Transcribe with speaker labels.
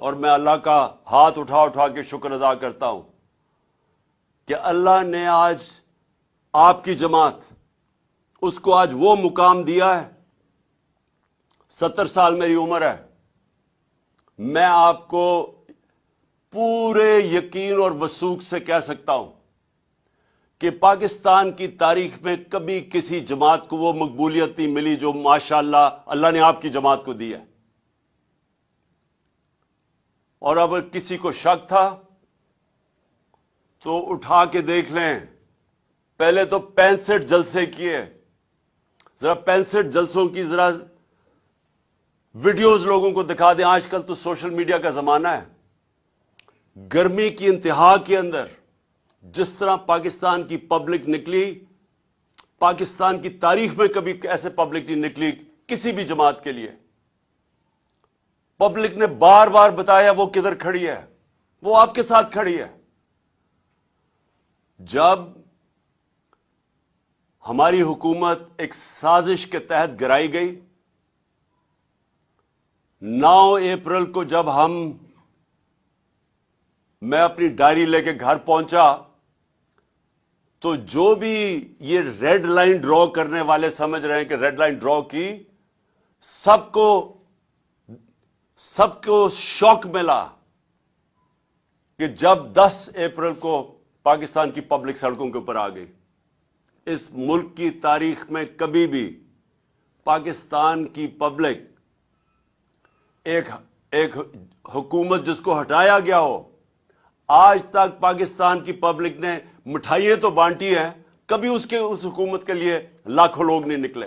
Speaker 1: اور میں اللہ کا ہاتھ اٹھا اٹھا کے شکر ادا کرتا ہوں کہ اللہ نے آج آپ کی جماعت اس کو آج وہ مقام دیا ہے. 70 سال میری عمر ہے. میں آپ کو پورے یقین اور وثوق سے کہہ سکتا ہوں کہ پاکستان کی تاریخ میں کبھی کسی جماعت کو وہ مقبولیت نہیں ملی جو ماشاءاللہ اللہ نے آپ کی جماعت کو دی ہے. اور اگر کسی کو شک تھا تو اٹھا کے دیکھ لیں. پہلے تو 65 جلسے کیے. ذرا 65 جلسوں کی ذرا ویڈیوز لوگوں کو دکھا دیں. آج کل تو سوشل میڈیا کا زمانہ ہے. گرمی کی انتہا کے اندر جس طرح پاکستان کی پبلک نکلی, پاکستان کی تاریخ میں کبھی ایسے پبلک نہیں نکلی کسی بھی جماعت کے لیے. پبلک نے بار بار بتایا وہ کدھر کھڑی ہے, وہ آپ کے ساتھ کھڑی ہے. جب ہماری حکومت ایک سازش کے تحت گرائی گئی, 9 اپریل کو جب میں اپنی ڈائری لے کے گھر پہنچا تو جو بھی یہ ریڈ لائن ڈرا کرنے والے سمجھ رہے ہیں کہ ریڈ لائن ڈرا کی, سب کو شوق ملا کہ جب 10 اپریل کو پاکستان کی پبلک سڑکوں کے اوپر آ گئی. اس ملک کی تاریخ میں کبھی بھی پاکستان کی پبلک ایک حکومت جس کو ہٹایا گیا ہو, آج تک پاکستان کی پبلک نے مٹھائیاں تو بانٹی ہیں, کبھی اس حکومت کے لیے لاکھوں لوگ نہیں نکلے.